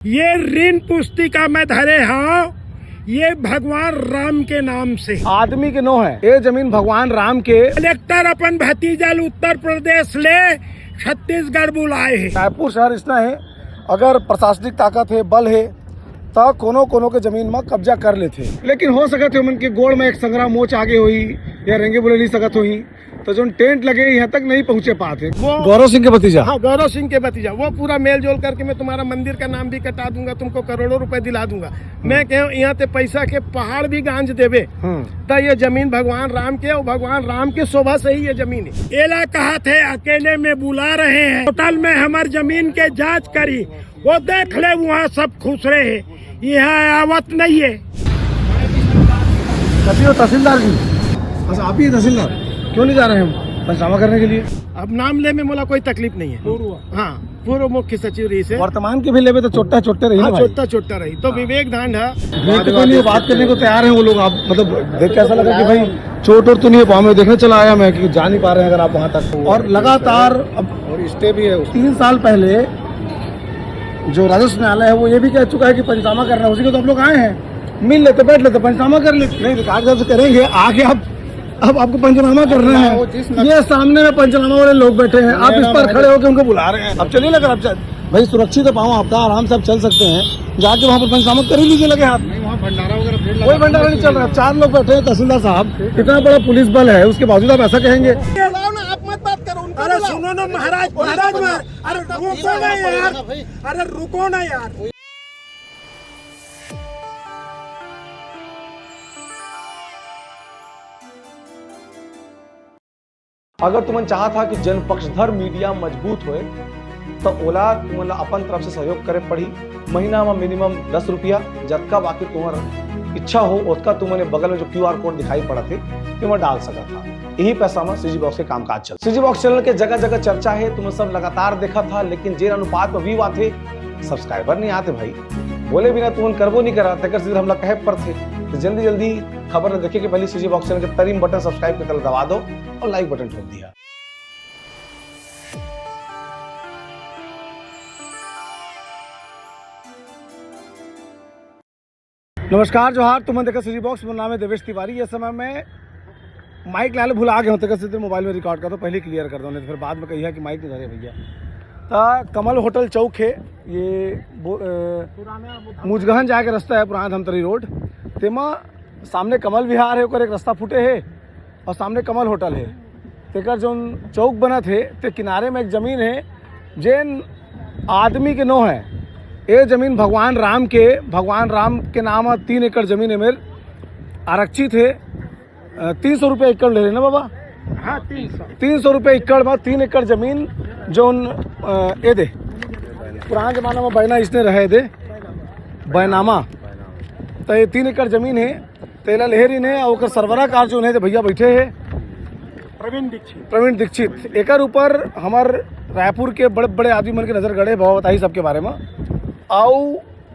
ये ऋण पुस्तिका में धरे हाँ, ये भगवान राम के नाम से आदमी के नो है। ये जमीन भगवान राम के। कलेक्टर अपन भतीजल उत्तर प्रदेश ले छत्तीसगढ़ बुलाए है। रायपुर शहर इतना है, अगर प्रशासनिक ताकत है, बल है, तो कोनो कोनो के जमीन में कब्जा कर लेते। लेकिन हो सकत है मन के गोड़ में एक संग्राम मोच आगे हुई या रेंगे बोले नहीं सकत हुई, तो जो टेंट लगे यहाँ तक नहीं पहुँचे पाते। वो गौरव सिंह के भतीजा, हाँ गौरव सिंह के भतीजा, वो पूरा मेल जोल करके मैं तुम्हारा मंदिर का नाम भी कटा दूंगा, तुमको करोड़ों रुपए दिला दूंगा। मैं कहूँ यहाँ ते पैसा के पहाड़ भी गांज देवे तो ये जमीन भगवान राम के और भगवान राम के शोभा से ही ये जमीन है। एला कहा थे अकेले में बुला रहे हैं, होटल में हमार जमीन के जांच करी, वो देख ले वहाँ सब खुश रहे, यहाँ आवत नहीं है। तहसीलदार जी, बस आप ही तहसीलदार, क्यों नहीं जा रहे हम पंचनामा करने के लिए? अब नाम ले में मोला कोई तकलीफ नहीं है। हाँ पूर्व मुख्य सचिव रही से वर्तमान के भी लेवे तो छोटा छोटे रही, छोटा छोटा रही तो विवेक दांड है। तो नहीं बात करने को तैयार है वो लोग। आप मतलब देख के ऐसा लगा कि भाई चोट और तो नहीं है पाँव में, देखने चला आया मैं कि जा नहीं पा रहे हैं अगर आप वहाँ तक। और लगातार अब स्टे भी है। 3 साल पहले जो राजस्व न्यायालय है वो ये भी कह चुका है कि पंचनामा करना है, उसी को तो आप लोग आए हैं, मिल लेते, बैठ लेते, पंचनामा कर लेते। नहीं कागजात से करेंगे आगे। अब आपको पंचनामा करना है, ये सामने में पंचनामा वाले लोग बैठे हैं, आप इस पर खड़े होकर उनको बुला रहे हैं। अब चलिए लगा, अब भाई सुरक्षित है पाँव आपका, आराम से आप चल सकते हैं, जाके वहाँ पर पंचनामा कर ही लीजिए लगे हाथ। भंडारा वगैरह कोई भंडारा नहीं चल रहा, 4 लोग बैठे हैं। तहसीलदार साहब, इतना बड़ा पुलिस बल है, उसके बावजूद आप ऐसा कहेंगे? आप मत बात करो। अरे सुनो ना महाराज, अरे रुको ना यार, अरे रुको ना यार। अगर तुमन चाहा था कि जन पक्षधर मीडिया मजबूत होए तो ओला तुमन अपन तरफ से सहयोग करे पड़ी। महीना में मिनिमम 10 रुपया, जतका बाकी तुम्हारा इच्छा हो उतना तुमने बगल में जो QR कोड दिखाई पड़ा थे तुम डाल सका था। यही पैसा में सीजी बॉक्स के कामकाज चल। सीजी बॉक्स चैनल के जगह जगह चर्चा है, तुम सब लगातार देखा था, लेकिन जे अनुपात में व्यू आते सब्सक्राइबर नहीं आते भाई। बोले बिना तुमन करबो नहीं करा, तक सीधे हमला कहे पर थे। तो जल्दी जल्दी खबर देखे कि पहले सीजी बॉक्स चैनल के तरीम बटन सब्सक्राइब के तरह दबा दो और लाइक बटन ठोक दिया। नमस्कार जोहार, तुम देखा सीजी बॉक्स। मेरा नाम है देवेश तिवारी। ये समय में माइक लाले भुला गए होते सीधे मोबाइल में रिकॉर्ड कर दो, पहले क्लियर कर दो, नहीं तो फिर बाद में कहिए कि माइक नहीं धरे भैया। तो कमल होटल चौक है, ये मुजगहन जाए के रास्ता है, पुराना धमतरी रोड। तेमा सामने कमल विहार है, एक रास्ता फूटे है और सामने कमल होटल है। तेकर जो चौक बना थे ते किनारे में एक ज़मीन है, जैन आदमी के नो है। ये ज़मीन भगवान राम के नाम 3 एकड़ ज़मीन है मेरे, आरक्षित है। 300 रुपये एकड़ ले रहे ना बाबा? हाँ 300 रुपये एकड़ में 3 एकड़ ज़मीन जो ये दे पुराना जमाना में बैना इसने रहे दे बैनामा। तो ये 3 एकड़ ज़मीन है, तेला लहरी ने और सरवराकार जो है भैया बैठे हैं प्रवीण दीक्षित। एक ऊपर हमार रायपुर के बड़े बड़े आदमी मन के नज़र गड़े, भाव बताई सबके बारे में। आओ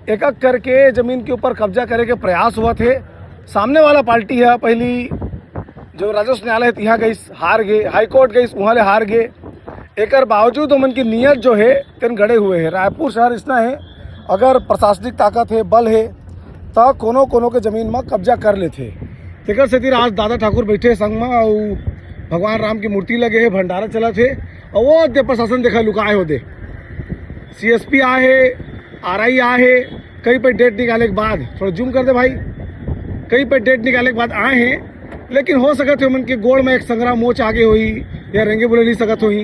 एक करके ज़मीन के ऊपर कब्जा करे के प्रयास हुआ थे। सामने वाला पार्टी है पहली जो राजस्व न्यायालय यहाँ गई, हार गए, हाईकोर्ट गई, वहाँ ले हार गए। एक बावजूद उनकी नीयत जो है तेन गड़े हुए है। रायपुर शहर इतना है, अगर प्रशासनिक ताकत है, बल है, तो कोनो कोनो के ज़मीन में कब्जा कर लेते। तेकर से आज दादा ठाकुर बैठे संग में और भगवान राम की मूर्ति लगे है, भंडारा चला थे और वो दे प्रशासन देखा लुकाए होते। CSP आए, RI आए, कहीं पे डेट निकाले के बाद, थोड़ा जूम कर दे भाई, कहीं पे डेट निकाले के बाद आए हैं। लेकिन हो सकत है मन के गोड़ में एक संग्राम मोच आगे हुई या रेंगे बोले नहीं सकत हुई,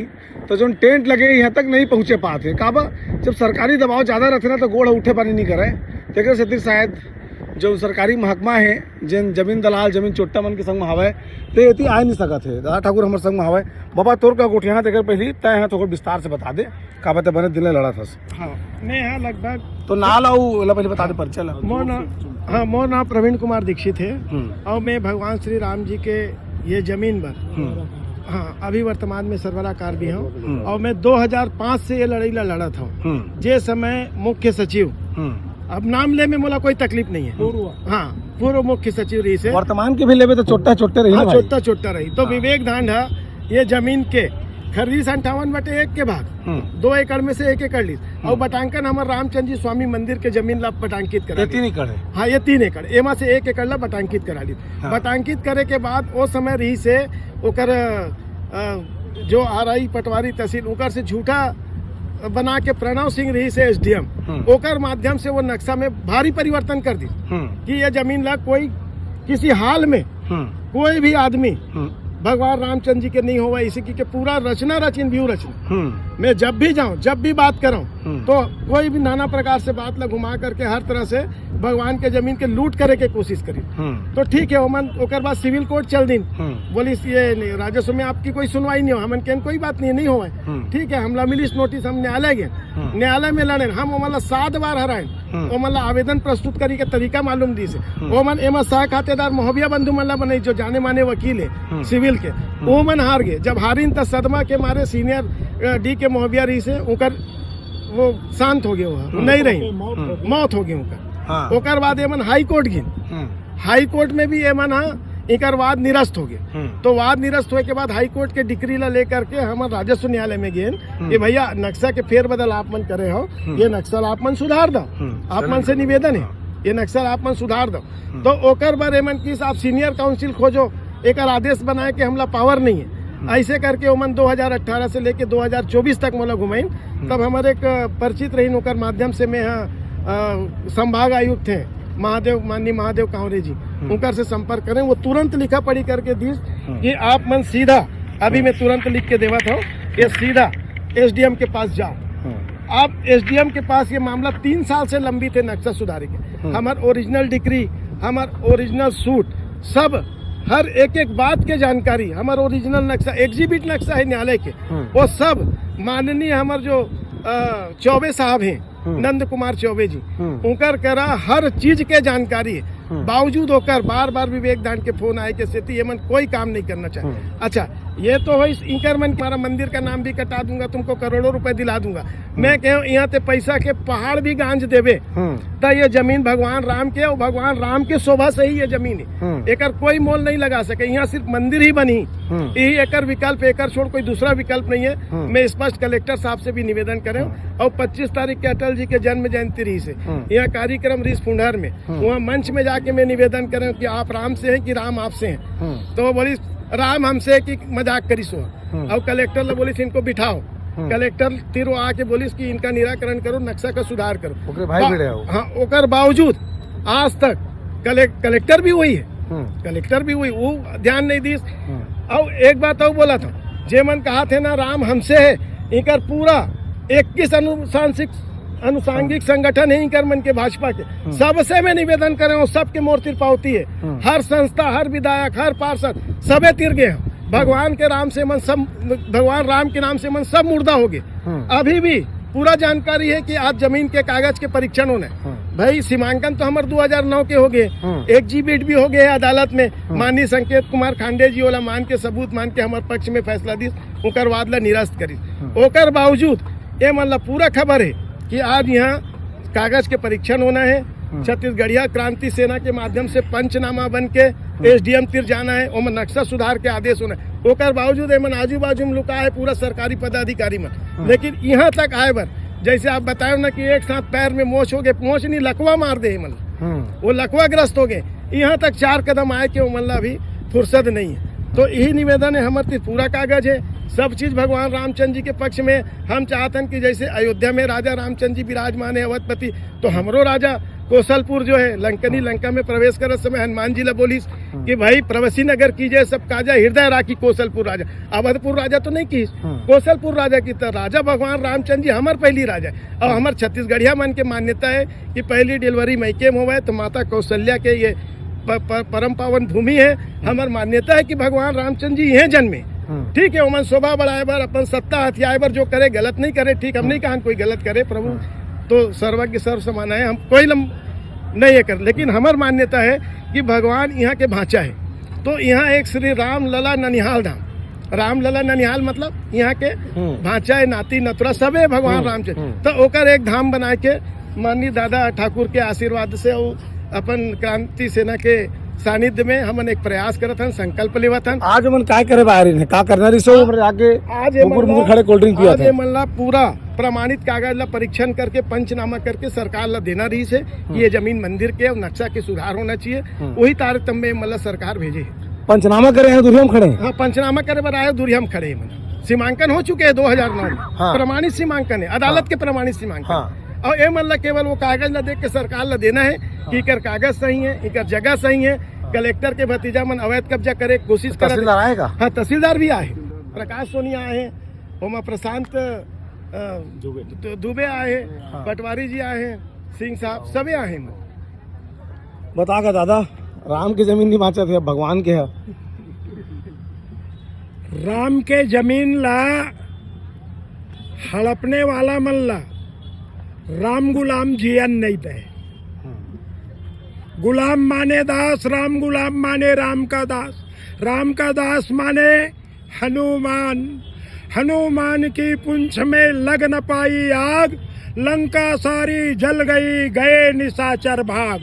तो जो टेंट लगे यहाँ तक नहीं पहुँचे पाते। काबा जब सरकारी दबाव ज़्यादा रहते ना तो गोड़ उठे पानी नहीं करे। तेकर से शायद जो सरकारी महकमा है, जिन जमीन दलाल जमीन चोट्टा मन के संग में हवा तो ये आ नहीं सकत है। दादा ठाकुर हमारे संग में हवा। बाबा तोर का गोठ यहाँ तेकर पहली तय यहाँ तो विस्तार से बता दे का बता बने दिल लड़ा था। हाँ मैं यहाँ लगभग तो ना लाऊ पहले बता दे परिचय। मोर नाम प्रवीण कुमार दीक्षित है और मैं भगवान श्री राम जी के ये जमीन पर हाँ अभी वर्तमान में सरबराकार भी हूँ। और मैं 2005 से ये लड़ाई लड़ा था, जे समय मुख्य सचिव। अब नाम ले में मोला कोई तकलीफ नहीं है। हाँ पूर्व मुख्य सचिव रही से। वर्तमान के भी लेवे तो छोटा छोटे रही, छोटा रही तो विवेक दांड है। ये जमीन के खरीद 58/1 के भाग 2 एकड़ में से 1 एकड़ ली और बटांकन हमारे रामचंद्र जी स्वामी मंदिर के जमीन ला बटांकित करा ये 3 एकड़ है। हाँ ये 3 एकड़ एमा से 1 एकड़ ला बटांकित करा ली। हाँ। बटांकित करे के बाद वो समय रही से ओकर जो आरआई पटवारी तहसील ओकर से झूठा बना के प्रणव सिंह रही से एसडीएम ओकर माध्यम से वो नक्शा में भारी परिवर्तन कर दी कि ये जमीन ला कोई किसी हाल में कोई भी आदमी भगवान रामचंद्र जी के नहीं होगा, इसी की के पूरा रचना रचिन व्यू रचना। मैं जब भी जाऊं जब भी बात करूं तो कोई भी नाना प्रकार से बात ला घुमा करके हर तरह से भगवान के जमीन के लूट करे के कोशिश करी। तो ठीक है ओमन ओकर बाद सिविल कोर्ट चल दिन बोली ये राजस्व में आपकी कोई सुनवाई नहीं हो, हमन के कोई बात नहीं हो। ठीक है हमला मिली नोटिस, हम न्यायालय गए, न्यायालय में लड़े, हम ओमन 7 बार हराए, ओमन आवेदन प्रस्तुत करी के तरीका मालूम दी से ओमन एमा सह खातेदार मोहबिया बंधु मल्ला बने जो जाने माने वकील है सिविल के, वो मन हार गए। जब हारिन त सदमा के मारे सीनियर डी के मोहबिया रही से उनकर वो शांत हो गए, वो नहीं रही, मौत हो गई उनका। ओकर बाद एमन हाई कोर्ट गिन, हाई कोर्ट में भी एमन इकर वाद निरस्त हो गए। तो वाद निरस्त होने के बाद हाई कोर्ट के डिक्री ला लेकर के हम राजस्व न्यायालय में गए कि भैया नक्शा के फेर बदल आप मन करे हो, ये नक्शा आप मन सुधार दो, आप मन से निवेदन है ये नक्शा आप मन सुधार दो। तो ओकर बार एमन की आप सीनियर काउंसिल खोजो, एक आदेश बनाए कि हमला पावर नहीं है। ऐसे करके ओमन 2018 से लेके 2024 तक मोला घुमाइन। तब हमारे एक परिचित रही ओकर माध्यम से मैं संभाग आयुक्त थे महादेव माननीय महादेव कांवरे जी, उनकर से संपर्क करें, वो तुरंत लिखा पढ़ी करके दी कि आप मन सीधा अभी मैं तुरंत लिख के देवा था ये सीधा एसडीएम के पास जाओ। आप एसडीएम के पास ये मामला 3 साल से लंबित है नक्शा सुधारे के, हमार ओरिजिनल डिक्री हमार ओरिजिनल सूट सब हर एक बात के जानकारी, हमार ओरिजिनल नक्शा एग्जिबिट नक्शा है न्यायालय के, वो सब माननीय हमार जो चौबे साहब हैं नंद कुमार चौबे जी उनकर करा हर चीज के जानकारी है। बावजूद होकर बार बार विवेक दान के फोन आए के सेती ये मन कोई काम नहीं करना चाहिए। अच्छा ये तो है इंकर मन हमारा मंदिर का नाम भी कटा दूंगा, तुमको करोड़ों रुपए दिला दूंगा। मैं कहूँ यहाँ ते पैसा के पहाड़ भी गांज देवे तो ये जमीन भगवान राम के और भगवान राम के शोभा से ही ये जमीन है, एकर कोई मोल नहीं लगा सके। यहाँ सिर्फ मंदिर ही बनी, यही एकर विकल्प, एकर छोड़ कोई दूसरा विकल्प नहीं है। मैं स्पष्ट कलेक्टर साहब से भी निवेदन करें और 25 तारीख के अटल जी के जन्म जयंती रही से यहाँ कार्यक्रम रही फुंडहर में, वहाँ मंच में जाके मैं निवेदन करें कि आप राम से हैं कि राम आपसे हैं। तो वो बोली राम हमसे कि मजाक करी सो, और कलेक्टर ने बोली इनको बिठाओ। कलेक्टर तिरो आके बोलिस कि इनका निराकरण करो, नक्शा का सुधार करो। हाँ ओकर बावजूद आज तक कलेक्टर भी वही है, कलेक्टर भी वही, वो ध्यान नहीं दी। और एक बात और बोला था, जे मन कहा थे ना राम हमसे है, इनकर पूरा 21 अनुसांगिक संगठन है इनकर मन के भाजपा के, सबसे मैं निवेदन कर रहा हूँ सबके मोर्तिर पावती है, हर संस्था हर विधायक हर पार्षद सबे तिर गए हैं। भगवान के नाम से मन सब, भगवान राम के नाम से मन सब मुर्दा हो गए। अभी भी पूरा जानकारी है कि आज जमीन के कागज के परीक्षण होने भाई सीमांकन तो हमारे 2009 के हो गए, एग्जिबिट भी हो गए अदालत में। माननीय संकेत कुमार खांडे जी वाला मान के सबूत मान के हमारे पक्ष में फैसला दी, उनकर वादला निरस्त करी। ओकर बावजूद ये मतलब पूरा खबर है कि आज यहाँ कागज के परीक्षण होना है। छत्तीसगढ़िया क्रांति सेना के माध्यम से पंचनामा बन के एसडीएम तिर जाना है, ओमन नक्शा सुधार के आदेश होना है। ओकर बावजूद एमन आजू बाजू में लुका है पूरा सरकारी पदाधिकारी में। लेकिन यहाँ तक आए बर जैसे आप बताए ना कि एक साथ पैर में मोच हो गए, मोच नहीं लकवा मार दे मन, वो लकवा ग्रस्त हो गए। यहाँ तक 4 कदम आए के मल्ला अभी फुर्सत नहीं है। तो यही निवेदन है, हमारे पूरा कागज है, सब चीज भगवान रामचंद्र जी के पक्ष में। हम चाहते हैं कि जैसे अयोध्या में राजा रामचंद्र जी विराजमान है अवधपति, तो हमरो राजा कौशलपुर जो है लंकनी लंका में प्रवेश कर समय हनुमान जी ने बोलिस कि भाई प्रवसी नगर कीजिए सब काजा, हृदय राखी कौशलपुर राजा। अवधपुर राजा तो नहीं की, कौशलपुर राजा की तरह राजा भगवान रामचंद्र जी हमार पहली राजा है। और हमार छत्तीसगढ़िया मन के मान्यता है कि पहली डिलीवरी मैके में हुआ है तो माता कौशल्या के ये परम पावन भूमि है। हमार मान्यता है कि भगवान रामचंद्र जी यह जन्मे। ठीक है उमन शोभा बढ़ाए बार अपन सत्ता हथियाए बार जो करे गलत नहीं करे, ठीक हम नहीं कहा कोई गलत करे, प्रभु तो सर्वज्ञ सर्व समान है, हम कोई नहीं है कर। लेकिन हमार मान्यता है कि भगवान यहाँ के भांचा है। तो यहाँ एक श्री राम लला ननिहाल धाम, राम लला ननिहाल मतलब यहाँ के भांचा है, नाती नतुरा सब है भगवान रामचंद्र। तो ओकर एक धाम बना के माननीय दादा ठाकुर के आशीर्वाद से अपन क्रांति सेना के सानिध्य में हमन एक प्रयास करत हन, संकल्प लेवत हन। आज मन काय करे बाहर ने का करना रिसो ऊपर जाके आज ये मुकुर मल्ला- खड़े कोल्ड ड्रिंक पिया आज था। ये मल्ला पूरा प्रमाणित कागज ला परीक्षण करके पंचनामा करके सरकार ला देना रही से कि ये जमीन मंदिर के और नक्शा के सुधार होना चाहिए। वही तारतम्य में मल्ला सरकार भेजे। पंचनामा करे हैं दुनिया में खड़े हैं। हाँ, पंचनामा करे बर आए दूरी हम खड़े हैं। मन सीमांकन हो चुके हैं 2009 में। हाँ। प्रमाणित सीमांकन है, अदालत के प्रमाणित सीमांकन। हाँ। और ये मतलब केवल वो कागज ला देख के सरकार ला देना है कि इकर कागज सही है, इकर जगह सही है। कलेक्टर के भतीजा मन अवैध कब्जा करे के कोशिश कर। तहसीलदार आएगा। हाँ, तहसीलदार भी आए, प्रकाश सोनी आए हैं, ओमा प्रशांत दुबे आए हैं, पटवारी जी आए हैं, सिंह साहब सभी आए हैं। बतागा दादा, राम की जमीन नहीं बाँचा थे, अब भगवान के है। राम के जमीन ला हड़पने वाला मन ला राम गुलाम जियन नहीं दे। गुलाम माने दास, राम गुलाम माने राम का दास, राम का दास माने हनुमान। हनुमान की पूंछ में लग न पाई आग, लंका सारी जल गई, गए निशाचर भाग।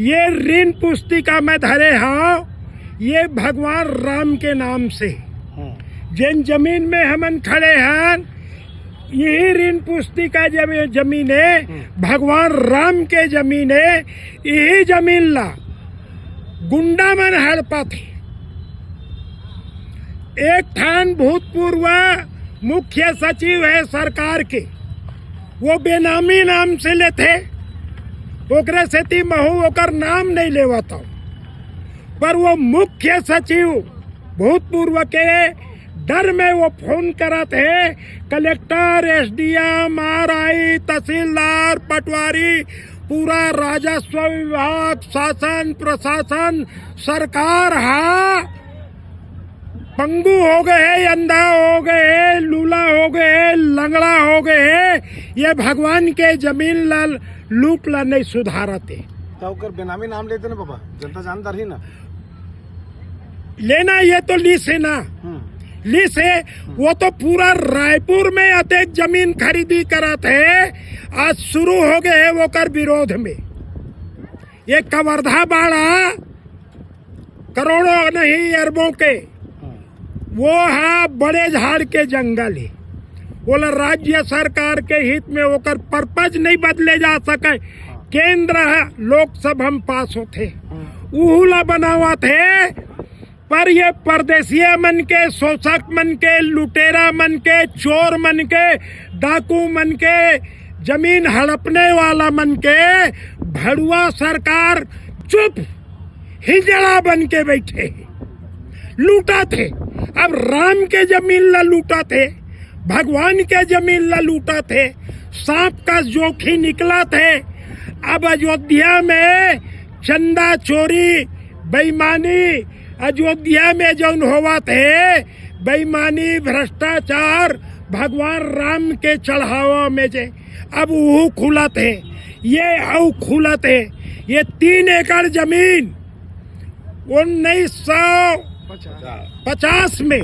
ये ऋण पुस्तिका में धरे हाँ, ये भगवान राम के नाम से जिन जमीन में हमन खड़े हैं, यही ऋण पुस्तिका जमीन है, भगवान राम के जमीन है। यही जमीन ला गुंडा मन हड़पा थे। एक ठान भूतपूर्व मुख्य सचिव है सरकार के, वो बेनामी नाम से लेते, ओकरे सेती महू ओकर नाम नहीं लेवता, पर वो मुख्य सचिव भूतपूर्व के डर में वो फोन करत है। कलेक्टर, एसडीएम, आरआई, तहसीलदार, पटवारी, पूरा राजस्व विभाग, शासन प्रशासन, सरकार हा पंगु हो गए, अंधा हो गए, लूला हो गए, लंगड़ा हो गए। ये भगवान के जमीन ला लूट ला नहीं सुधारते। तो ओकर बेनामी नाम लेते ना पापा, जनता जानदार ही ना लेना, ये तो लीस है ना, लीस है। वो तो पूरा रायपुर में अतेक जमीन खरीदी करत है, आज शुरू हो गए वो कर विरोध में। ये कवर्धा बाड़ा करोड़ों नहीं अरबों के, वो है बड़े झाड़ के जंगल है। बोला राज्य सरकार के हित में होकर पर्पज नहीं बदले जा सके। केंद्र लोकसभा में पास होते, उहुला बनावा थे, पर ये परदेसिया मन के, शोषक मन के, लुटेरा मन के, चोर मन के, डाकू मन के, जमीन हड़पने वाला मन के भड़ुआ सरकार चुप हिजड़ा बन के बैठे लूटा थे। अब राम के जमीन ला लूटा थे, भगवान के जमीन ला लूटा थे, सांप का जोखी निकला थे। अब अयोध्या में चंदा चोरी, बेईमानी, अयोध्या में जौन हुआ थे बेईमानी, भ्रष्टाचार, भगवान राम के चढ़ावा में जे अब वो खुला थे, ये औ खुला थे। ये 3 एकड़ जमीन 1950 में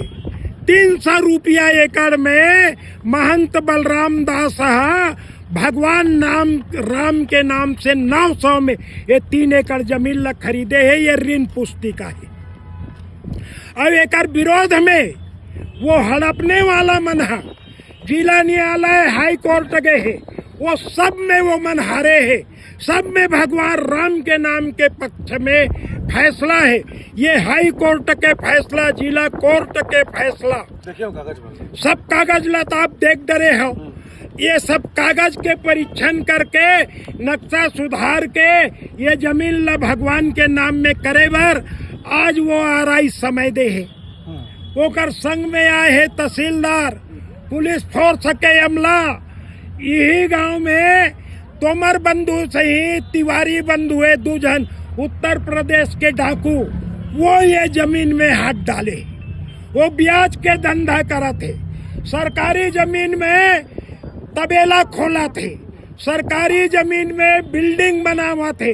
300 रुपया एकड़ में महंत बलराम दास भगवान नाम राम के नाम से 900 में ये 3 एकड़ जमीन ला खरीदे है। ये ऋण पुस्तिका है। अब एक विरोध में वो हड़पने वाला मन है, जिला न्यायालय, हाई कोर्ट गए है, वो सब में वो मन हारे है। सब में भगवान राम के नाम के पक्ष में फैसला है। ये हाई कोर्ट के फैसला, जिला कोर्ट के फैसला, देखिए कागज पर सब कागज लता आप देख डरे हो। ये सब कागज के परीक्षण करके नक्शा सुधार के ये जमीन ला भगवान के नाम में करे बर आज वो आरआई समय दे है। ओकर संग में आए है तहसीलदार, पुलिस फोर्स के अमला। यही गांव में तोमर बंधु सही तिवारी बंधु है, 2 जन उत्तर प्रदेश के डाकू, वो ये जमीन में हाथ डाले। वो ब्याज के धंधा करा थे, सरकारी जमीन में तबेला खोला थे, सरकारी जमीन में बिल्डिंग बनावा थे।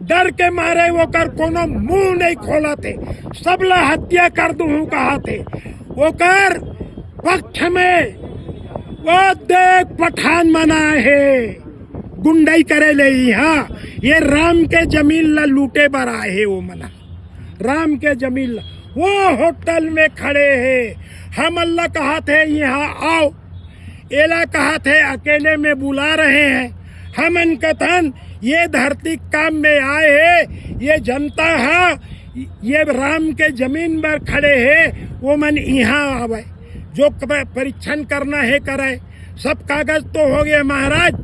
डर के मारे वो कर कोनो मुंह नहीं खोला थे, सबला हत्या कर दूं कहा थे। वो कर पक्ष में वो देख पठान मनाए है, गुंडाई करे ले यहाँ ये राम के जमीन ला लूटे बर आए है वो मना राम के जमीन ला वो होटल में खड़े हैं हम अल्लाह कहा थे यहाँ आओ एला कहा थे अकेले में बुला रहे हैं हम कथन ये धरती काम में आए है ये जनता है ये राम के जमीन पर खड़े है वो मन यहाँ आवे जो परीक्षण करना है करे सब कागज तो हो गए महाराज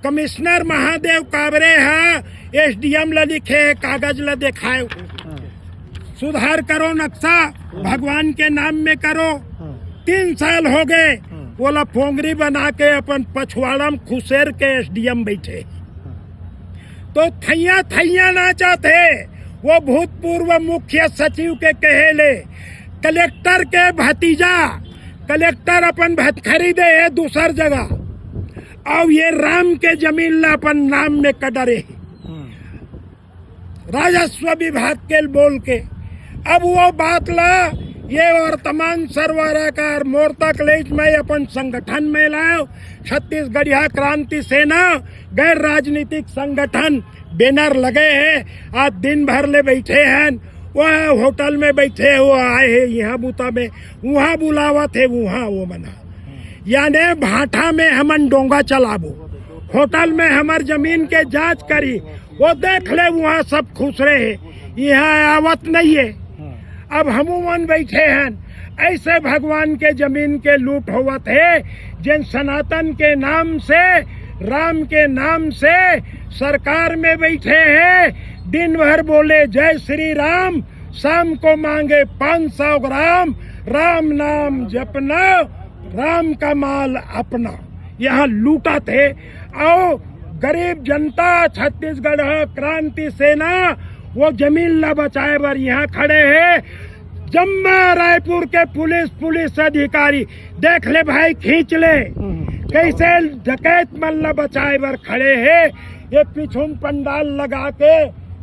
कमिश्नर महादेव काबरे है एसडीएम ला लिखे है कागज ला दिखाए सुधार करो नक्शा भगवान के नाम में करो 3 साल हो गए बोला पोंगरी बना के अपन पछवाड़ा में खुशेर के एसडीएम बैठे तो थैया थैया ना चाहते वो भूतपूर्व मुख्य सचिव के कहेले कलेक्टर के भतीजा कलेक्टर अपन भत खरीदे है दूसर जगह अब ये राम के जमीन ला अपन नाम में कटरे राजस्व विभाग के बोल के अब वो बात ला ये वर्तमान सरवराकार मोर्चा कलेज में अपन संगठन में लाओ छत्तीसगढ़िया क्रांति सेना गैर राजनीतिक संगठन बैनर लगे हैं आज दिन भर ले बैठे हैं वह होटल में बैठे हुए आए हैं यहाँ बूता में वहाँ बुलावा थे वहाँ वो मना यानी भाटा में हमन डोंगा चलाबो होटल में हमार जमीन के जांच करी वो देख ले वहाँ सब खुश रहे यहाँ आवत नहीं है अब हम मन बैठे हैं ऐसे भगवान के जमीन के लूट हुआ थे जिन सनातन के नाम से राम के नाम से सरकार में बैठे हैं दिन भर बोले जय श्री राम शाम को मांगे 500 ग्राम राम नाम जपना राम का माल अपना यहाँ लूटा थे और गरीब जनता छत्तीसगढ़ क्रांति सेना वो जमीन ला बचाए बर यहाँ खड़े हैं जम्मा रायपुर के पुलिस अधिकारी देख ले भाई खींच ले कैसे डकैत मल्ला बचाए बर खड़े हैं ये पीछू पंडाल लगा के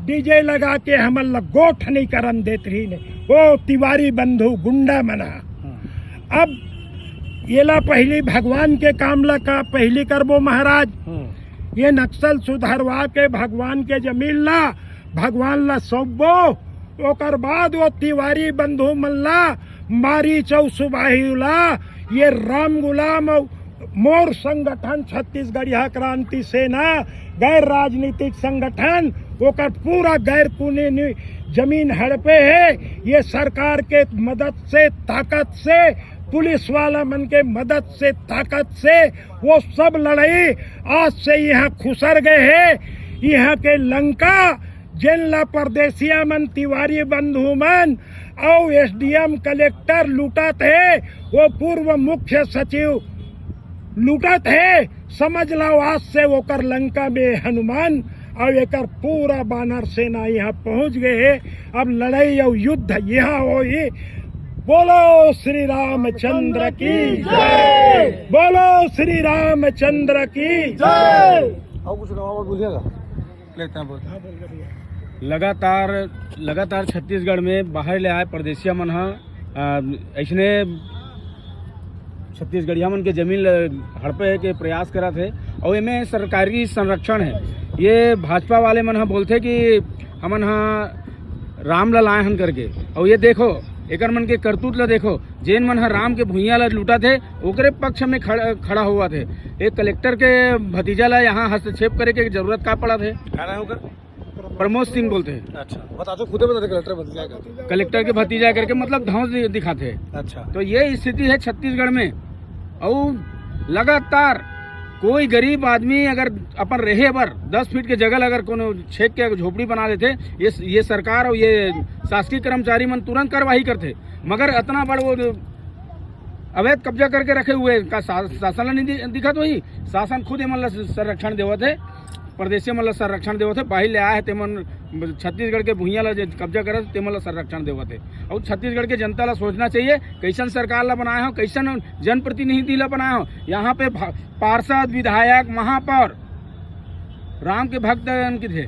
डीजे लगा के हमल गोठ नहीं करन देत रही ने वो तिवारी बंधु गुंडा मना अब ये ला पहली भगवान के कामला का पहली करबो महाराज ये नक्सल सुधरवा के भगवान के जमीन ला भगवान ला सौंपबो ओकर बाद वो तिवारी बंधु मल्ला मारी चौ सुबाहीला ये राम गुलाम मोर संगठन छत्तीसगढ़िया क्रांति सेना गैर राजनीतिक संगठन ओकर पूरा गैर कानूनी जमीन हड़पे है ये सरकार के मदद से ताकत से पुलिस वाला मन के मदद से ताकत से वो सब लड़ाई आज से यहाँ खुसर गए हैं यहाँ के लंका जिला परदेसिया मन तिवारी बंधु मन और एसडीएम कलेक्टर लूटा थे वो पूर्व मुख्य सचिव लूटा थे समझ लो आज से वो कर लंका में हनुमान और एक पूरा बानर सेना यहाँ पहुँच गए है अब लड़ाई और युद्ध यहाँ हो ही बोलो श्री रामचंद्र की जय बोलो श्री रामचंद्र की जय और कुछ और बोलिएगा लेते हैं बोल लगातार छत्तीसगढ़ में बाहर ले आए परदेसिया मन ऐसने छत्तीसगढ़िया मन के जमीन हड़पे के प्रयास करा थे और इनमें सरकारी संरक्षण है ये भाजपा वाले मन बोलते कि हमन राम ला लाए हन करके और ये देखो एकर मन के करतूत ला देखो जेन मन राम के भुइयां ला लूटा थे ओकरे पक्ष में खड़ा हुआ थे एक कलेक्टर के भतीजा ला यहाँ हस्तक्षेप करे के जरूरत का पड़ा थे प्रमोद सिंह बोलते हैं। अच्छा बता दो खुद बता कलेक्टर के भतीजा करके मतलब धौंस दिखाते हैं। अच्छा तो ये स्थिति है छत्तीसगढ़ में और लगातार कोई गरीब आदमी अगर अपन रहे बर 10 फीट के जगह अगर कोनो छेक के झोपड़ी बना देते ये सरकार और ये शासकीय कर्मचारी मन तुरंत कार्रवाई करते मगर इतना बड़ वो अवैध कब्जा करके रखे हुए का शासन नहीं दिखा तो ही शासन खुद एमन संरक्षण देवत है प्रदेशी मतलब संरक्षण देवत है बाहर ले आया है तेमन छत्तीसगढ़ के भुइयां ला कब्जा करे तेमन संरक्षण देवत है और छत्तीसगढ़ के जनता ला सोचना चाहिए कैसन सरकार ला बनाया हो कैसन जनप्रतिनिधि ला बनाया हो यहाँ पे पार्षद विधायक महापौर राम के भक्त के थे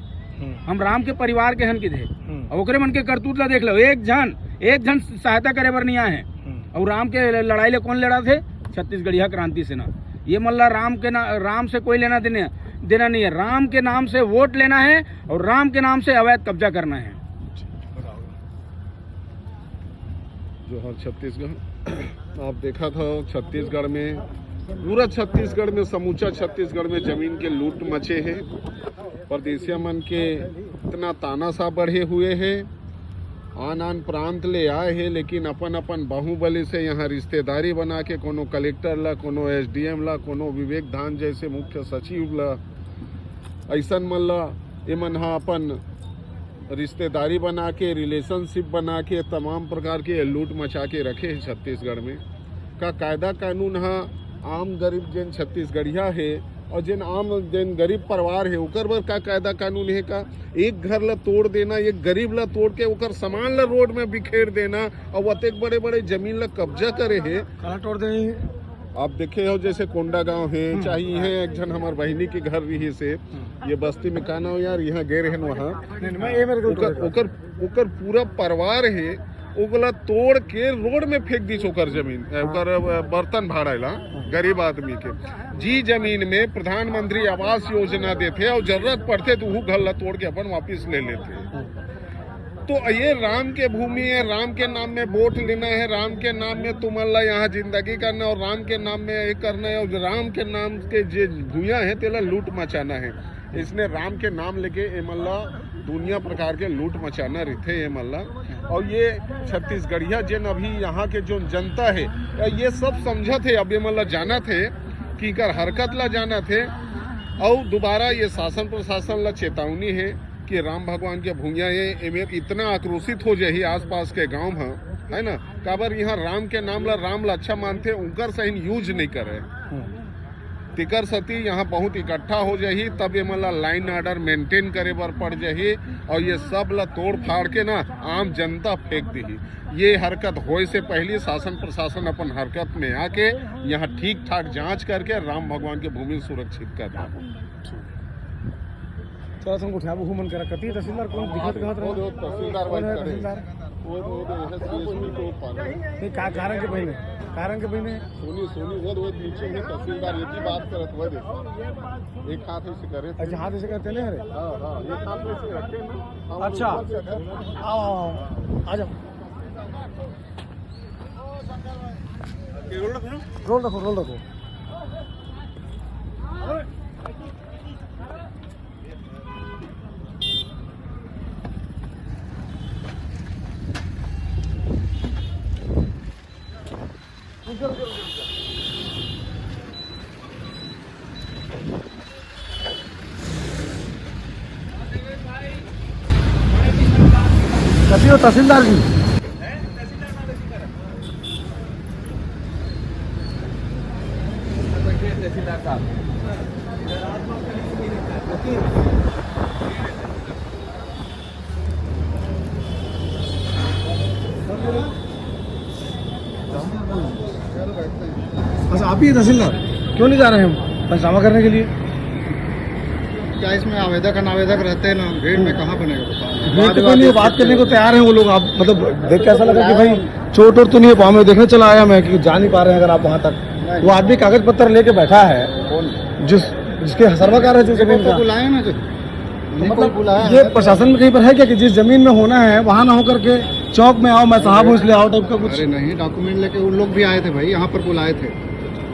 हम राम के परिवार के हन के थे और ओकरे मन के करतूत ला देख लो एक जन सहायता करे बर नहीं आए हैं और राम के लड़ाई ले कौन लड़ा थे छत्तीसगढ़िया क्रांति सेना ये मल्ला राम से कोई लेना देने देना नहीं है। राम के नाम से वोट लेना है और राम के नाम से अवैध कब्जा करना है। जोहर छत्तीसगढ़। आप देखा था छत्तीसगढ़ में, पूरा छत्तीसगढ़ में, समूचा छत्तीसगढ़ में जमीन के लूट मचे हैं। परदेसिया मन के इतना तानाशाह बढ़े हुए हैं, आन प्रांत ले आए हैं, लेकिन अपन अपन बाहुबली से यहाँ रिश्तेदारी बना के कोनो कलेक्टर ला, कोनो SDM ला, कोनो विवेक धान जैसे मुख्य सचिव ला, ऐसन मन ला एमन हा अपन रिश्तेदारी बना के, रिलेशनशिप बना के तमाम प्रकार के लूट मचा के रखे हैं छत्तीसगढ़ में। का कायदा कानून हा आम गरीब जिन छत्तीसगढ़िया है और जिन आम जिन गरीब परिवार है ओकर बर का कायदा कानून है का? एक घर ला तोड़ देना, एक गरीब ला तोड़ के ओकर सामान ला रोड में बिखेर देना और अतेक बड़े बड़े जमीन ला कब्जा करे है। कहाँ तोड़ देंगे? आप देखे हो जैसे कोंडा गांव है, चाहे है एक जन हमार बहिनी के घर रही से, ये बस्ती में का नाम यार, यहाँ गए रहे वहाँ, ओकर पूरा परिवार है, ओकला तोड़ के रोड में फेंक दी ओकर जमीन, ओकर बर्तन भाड़ा ला गरीब आदमी के। जी जमीन में प्रधानमंत्री आवास योजना देते और जरूरत पड़ते तो वो घर ला तोड़ के अपन वापिस ले लेते। तो ये राम के भूमि है, राम के नाम में वोट लेना है, राम के नाम में तुम्हारा यहाँ जिंदगी करना और राम के नाम में ये करना है, और राम के नाम के जो भूया है तेला लूट मचाना है। इसने राम के नाम लेके ये मल्ला दुनिया प्रकार के लूट मचाना रहते ये मल्ला। और ये छत्तीसगढ़िया जिन अभी यहाँ के जो जनता है ये सब समझा थे, अब ये मल्ला जाना थे कि कर हरकत ला जाना थे। और दोबारा ये शासन प्रशासन ला चेतावनी है कि राम भगवान के भूया ये इतना आक्रोशित हो जाए आसपास के गांव है ना, काबर यहाँ राम के नाम ला अच्छा मानते, उनकर सही यूज नहीं करे, तिकर सती यहाँ बहुत इकट्ठा हो जाही, तब ये मतलब लाइन ऑर्डर मेंटेन करे बर पड़ जाही और ये सब ला तोड़ फाड़ के ना आम जनता फेंक दी। ये हरकत होए से पहले शासन प्रशासन अपन हरकत में आके यहाँ ठीक ठाक जांच करके राम भगवान के भूमि सुरक्षित करना। थोड़ा सा उठा घूमन करा कती तहसीलदार कौन दिखत कहां रहा? तहसीलदार कौन है तहसीलदार? वो नहीं का कारण के बहिने सोनी वो नीचे में तहसीलदार ये बात करत हुए दे एक हाथ से करे। अच्छा हाथ से करते नहीं? अरे हां एक हाथ से रखे ना। अच्छा आओ आ जाओ, रोल रखो। कभी हो तहसीलदार जी? तहसीलदार साहब अच्छा आप ही तहसीलदार, क्यों नहीं जा रहे हम पंचनामा करने के लिए? क्या इसमें आवेदक अनावेदक रहते हैं ना, भीड़ में कहाँ बनेगा भीड़ के लिए बात करने को तैयार हैं वो लोग। आप मतलब देख के ऐसा लगा कि भाई चोट और तो नहीं है पाँव में, देखने चला आया मैं कि जा नहीं पा रहे हैं अगर आप वहाँ तक। वो आदमी कागज पत्र लेके बैठा है जिसके सर्वाकार है जो जमीन का, बुलाए ना, जो मतलब ये प्रशासन में कहीं पर है क्या कि जिस जमीन में होना है वहाँ ना होकर के चौक में आओ मैं साहब हूँ इसलिए आओ टाइप का कुछ? अरे नहीं, डॉक्यूमेंट लेके उन लोग भी आए थे भाई, यहाँ पर बुलाए थे।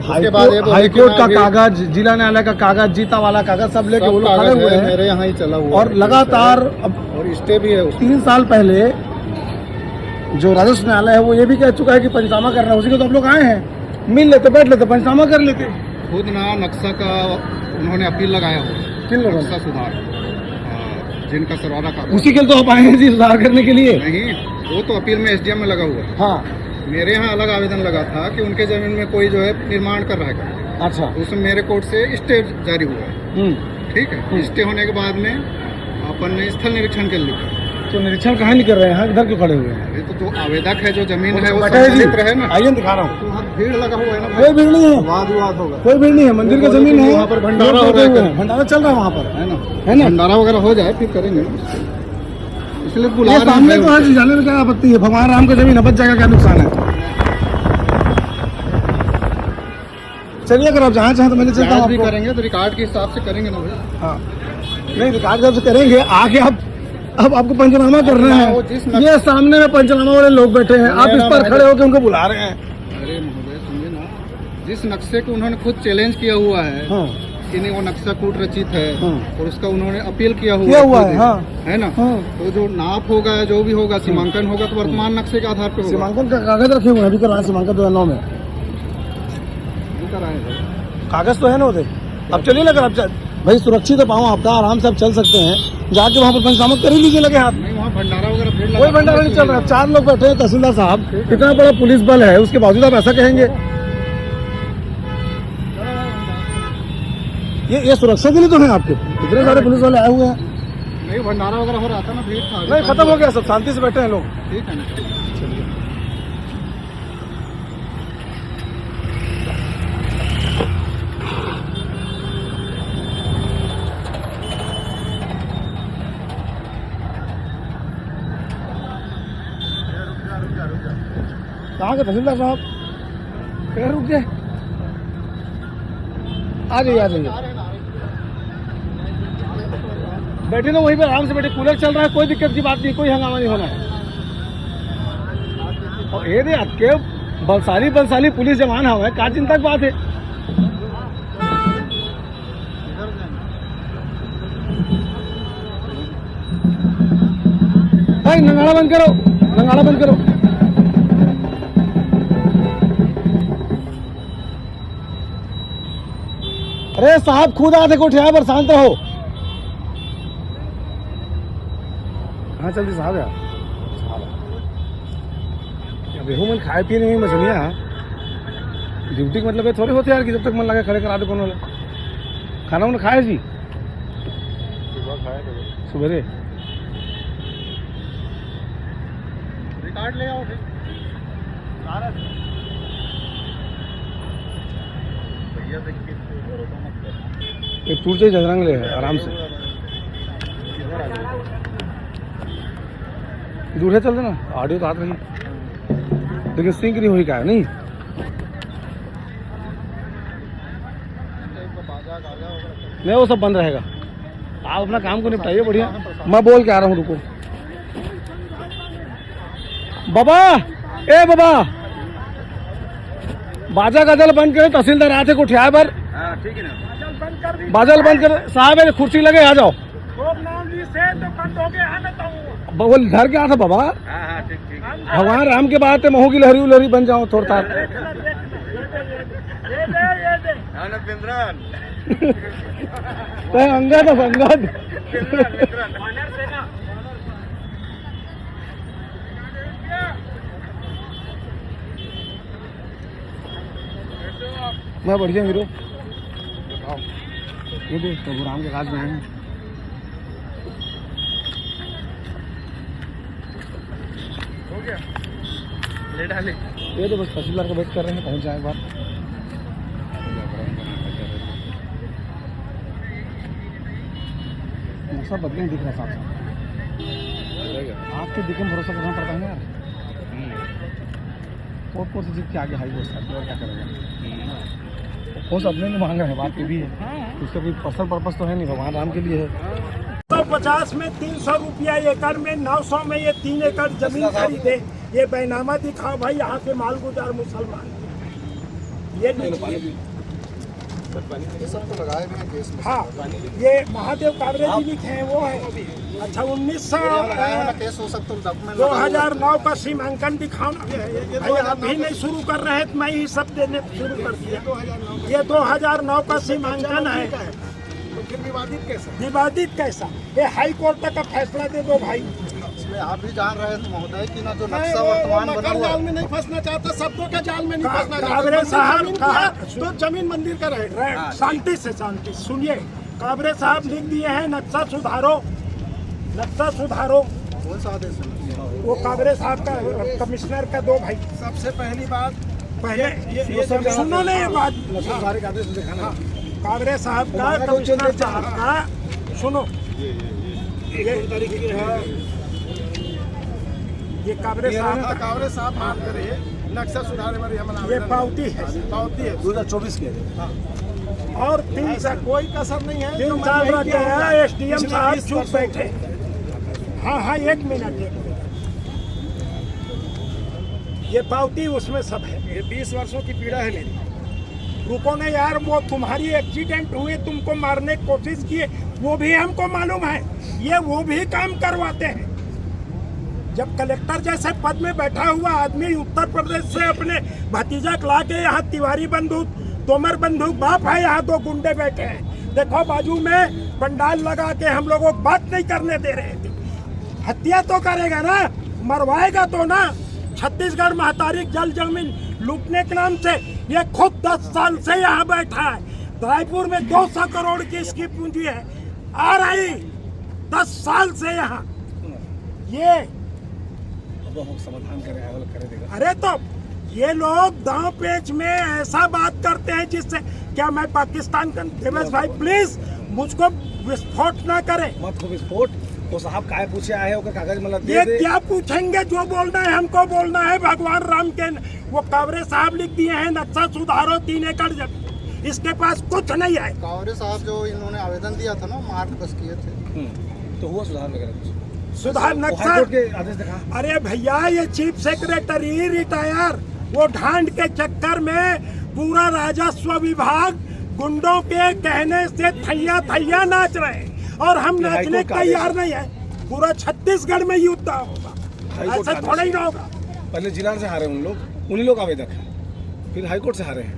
हाईकोर्ट का कागज, जिला न्यायालय का कागज, जीता वाला कागज सब लेके वो लोग खड़े हुए हैं मेरे यहाँ ही चला हुआ और लगातार अब और स्टे भी है। 3 साल पहले जो राजस्व न्यायालय है वो ये भी कह चुका है कि पंचनामा करना है, उसी को तो आप लोग आए हैं, मिल लेते, बैठ लेते, पंचनामा कर लेते। खुद ना नक्शा का उन्होंने अपील लगाया हुआ, किन लोगों नक्शा सुधार, जिनका सरवादा का उसी के लिए तो आप आए हैं जी सुधार करने के लिए? नहीं, वो तो अपील में SDM में लगा हुआ है। हाँ मेरे यहाँ अलग आवेदन लगा था कि उनके जमीन में कोई जो है निर्माण कर रहा है, अच्छा उसमें मेरे कोर्ट से स्टे जारी हुआ है। ठीक है, स्टे होने के बाद में अपन ने स्थल निरीक्षण कर लिया। तो निरीक्षण कहाँ नहीं कर रहे हैं, इधर क्यों खड़े हुए हैं? ये तो जो आवेदक है, जो जमीन है वो बैठा है जी, संबंधित रहे ना। आइए दिखा रहा हूँ। तो वहाँ भीड़ लगा हुआ है ना, कोई भीड़ नहीं है, वाद विवाद होगा, कोई भीड़ नहीं है, मंदिर की जमीन है, वहाँ पर भंडारा हो रहा है, भंडारा चल रहा है वहाँ पर, है ना, है ना? भंडारा वगैरह हो जाए फिर करेंगे, इसलिए बुला ये रहे सामने हैं। तो है, जाने में क्या आपत्ति है? भगवान राम का जमीन है, बच जाएगा, क्या नुकसान है? चलिए अगर आप जहाँ चाहें तो मैंने चलता हूँ भी आपको। करेंगे तो रिकॉर्ड के हिसाब से करेंगे ना भाई। हाँ नहीं रिकॉर्ड जब से करेंगे आगे आप अब आपको पंचनामा करना वो जिस है। ये सामने में पंचनामा वाले लोग बैठे हैं, आप इस पर खड़े होकर उनको बुला रहे हैं। अरे महोदय सुनिए ना, जिस नक्शे को उन्होंने खुद चैलेंज किया हुआ है हाँ कि नहीं वो नक्शा कूट रचित है हाँ। और उसका उन्होंने अपील किया है खुद हाँ है ना। हाँ। तो जो नाप होगा जो भी होगा सीमांकन होगा तो वर्तमान नक्शे के आधार पर होगा। सीमांकन का कागज रखे हुए हैं, अभी कराए सीमांकन 2009 में कागज तो है ना होते। अब चलिए ना, अगर आप भाई सुरक्षित पाऊँ आपका, आराम से आप चल सकते हैं, जाके वहाँ पर पंचनामा कर ही लीजिए लगे हाथ। नहीं वहाँ भंडारा वगैरह भीड़ लगा, कोई भंडारा नहीं चल रहा है, 4 लोग बैठे हैं तहसीलदार साहब, इतना बड़ा पुलिस बल है, उसके बावजूद आप ऐसा कहेंगे? ये सुरक्षा के लिए तो है आपके, इतने सारे पुलिस वाले आए हुए हैं। नहीं भंडारा वगैरह हो रहा था ना, भीड़ था। नहीं खत्म हो गया सब, शांति से बैठे हैं लोग। ठीक है ना। कहाँ के तहसीलदार साहब? कहीं रुक गए? आ जाइए आ जाइए, बैठे ना वहीं पर आराम से बैठे, कूलर चल रहा है, कोई दिक्कत की बात नहीं, कोई हंगामा नहीं होना है। और ये दे आपके बलशाली पुलिस जवान हवा, क्या चिंता की बात है? भाई नंगाड़ा बंद करो, नंगाड़ा बंद करो। अरे साहब खुद आधे को उठाया पर शांत रहो। कहाँ चलती साहब यार? रेहू मन खाए पिए नहीं मछलियाँ, ड्यूटी का मतलब ये थोड़ी होती यार कि जब तक मन लगे खड़े करा दे कौन वाला। खाना उन्होंने खाया जी? सुबह रिकॉर्ड ले आओ एक टूट जाए जजरंग ले आराम से, दूर है चल देना, ऑडियो तो हाथ रही, लेकिन सिंक नहीं हुई, का है नहीं। नहीं वो सब बंद रहेगा, आप अपना काम को निपटाइए बढ़िया। मैं बोल के आ रहा हूँ, रुको बाबा, ए बाबा, बाजा गजल बंद करे, तहसीलदार आते को उठाया पर। ठीक है ना, बाजल बंद कर साहब, है कुर्सी लगे, आ जाओ। वो घर के आ था बाबा, हाँ ठीक ठीक। भगवान राम के बात है, महू की लहरी उलहरी बन जाओ थोड़ा अंगद अब अंगद। मैं बढ़िया हीरो, ये देख प्रभु राम के काज में आए हैं। हो गया, ले डाले। ये तो बस तहसीलदार का वेट कर रहे हैं, पहुंच जाए एक बार। सब बदले दिख रहा साफ साफ, आपके दिखे में भरोसा करना पड़ता है यार। कोर्ट से जीत के आगे हाई कोर्ट और क्या करेगा, वो सब अपने मांग रहे हैं, बात ये भी है, उसका कोई पर्सनल पर्पस तो है नहीं, भगवान राम के लिए है। 150 में 300 रुपया एकड़ में, 900 में ये 3 एकड़ जमीन खरीदे। ये बैनामा दिखाओ भाई, यहाँ के मालगुजार मुसलमान, ये देखिए। ये सब तो लगाए हुए हैं केस में। हाँ, ये महादेव कावरे जी लिखे हैं, वो है। अच्छा 1900 केस हो सकता है, डॉक्यूमेंट 2009 का सीमांकन दिखाओ ना भाई, अभी नहीं शुरू कर रहे तो मैं ही सब देने शुरू कर दिया। ये 2009 का सीमांकन है, तो फिर विवादित कैसे? विवादित कैसा? ये हाई कोर्ट तक का फैसला दे दो भाई। इसमें आप भी जान रहे थे महोदय कि ना जो नक्शा वर्तमान बना हुआ जाल में नहीं फंसना चाहता, शब्दों के जाल में नहीं फंसना कावरे साहब कहा तो जमीन मंदिर का रहेगा। शांति से, शांति सुनिए। कावरे साहब लिख दिए हैं नक्शा सुधारो, नक्शा सुधारो। कौन सा आदेश है? वो कावरे साहब का, कमिश्नर का दो भाई। सबसे पहली बात, पहले ये सुनो ना, ये बात सारे आदेश दिखाना, कावरे साहब का, कमिश्नर साहब का, सुनो। ये कावरे साहब कावरे साहब माफ करे, नक्शा सुधारे वाली हमारा ये आवेदन पावती है, पावती है 2024 के और 3 ऐसा कोई कसर नहीं है। 3 साल रखे हैं। एसडीएम साहब चुप बैठे। हाँ हाँ, 1 मिनट। ये पावती उसमें सब है। ये 20 वर्षों की पीड़ा है मेरी। रुको ना यार, वो तुम्हारी एक्सीडेंट हुए, तुमको मारने की कोशिश किए, वो भी हमको मालूम है। ये वो भी काम करवाते हैं। जब कलेक्टर जैसे पद में बैठा हुआ आदमी उत्तर प्रदेश से अपने भतीजा ला के यहाँ तिवारी बंदूक, तोमर बंदूक बाप है, यहाँ 2 गुंडे बैठे हैं। देखो बाजू में पंडाल लगा के हम लोगों को बात नहीं करने दे रहे थे। हत्या तो करेगा ना, मरवाएगा तो ना। छत्तीसगढ़ महतारी जल जमीन लूटने के नाम से ये खुद 10 साल से यहाँ बैठा है। रायपुर में 200 करोड़ की इसकी पूंजी है, आ रही 10 साल से यहाँ। ये अब हम समाधान करें, हल कर देगा। अरे तो ये लोग दांव पेच में ऐसा बात करते हैं जिससे क्या मैं पाकिस्तान का। देवेश भाई प्लीज मुझको विस्फोट ना करे। मत हो विस्फोट। तो साहब काय पूछे आए हो, कागज मतलब ये क्या पूछेंगे, जो बोलना है हमको बोलना है। भगवान राम के वो कावरे साहब लिख दिए हैं नक्शा सुधारो 3 एकड़ जमीन, इसके पास कुछ नहीं है। कावरे साहब जो इन्होंने आवेदन दिया था ना, मार्च 10 किए थे, तो हुआ सुधार वगैरह कुछ? सुधार नक्शा हाईकोर्ट के आदेश देखा? अरे भैया, ये चीफ सेक्रेटरी रिटायर, वो ढांड के चक्कर में पूरा राजस्व विभाग गुंडों के कहने से थैया थैया नाच रहे हैं, और हम नाचने तैयार नहीं है। पूरा छत्तीसगढ़ में युद्ध होगा, ऐसा थोड़ा ही ना होगा। पहले जिला से हारे उन लोग, उन्हीं लोग आवेदक हैं, फिर हाईकोर्ट से हारे हैं।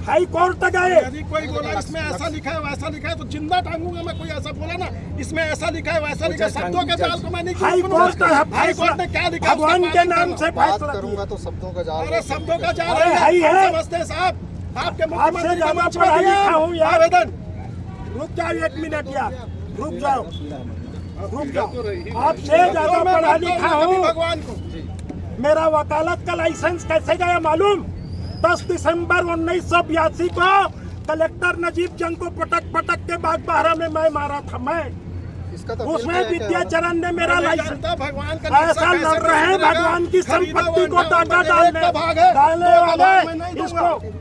हाई कोर्ट तक गए। यदि कोई बोला इसमें ऐसा लिखा है वैसा लिखा है तो जिंदा टांगूंगा मैं। कोई ऐसा बोला ना इसमें ऐसा लिखा है वैसा लिखा है, शब्दों के जाल को मैं नहीं हाई कोर्ट का हाई कोर्ट ने क्या लिखा है, भगवान उसका के पालन नाम से बात फैसला करूंगा तो शब्दों का जाल। अरे शब्दों का जाल अरे हाई है। हम समझते हैं साहब, आपके आपसे मुख्यमंत्री ज्यादा का पढ़ा लिखा हूँ यार। आवेदन रुक जाओ 1 मिनट यार, रुक जाओ, रुक जाओ। आपसे ज्यादा पढ़ा लिखा हूँ। भगवान को मेरा वकालत का लाइसेंस कैसे गया मालूम? 10 दिसंबर 1982 को कलेक्टर नजीब जंग को पटक पटक के बागबाहरा में मैं मारा था। मैं इसका तो उसमें विद्याचरण ने मेरा लाइसेंस। जनता भगवान का ऐसा नक्शा लड़ कैसे रहे हैं बदलेगा? भगवान की खरीदा संपत्ति को हुआ डाका एक डालने का भाग है, डालने दो का भाग मैं वाले नहीं इसको दूंगा।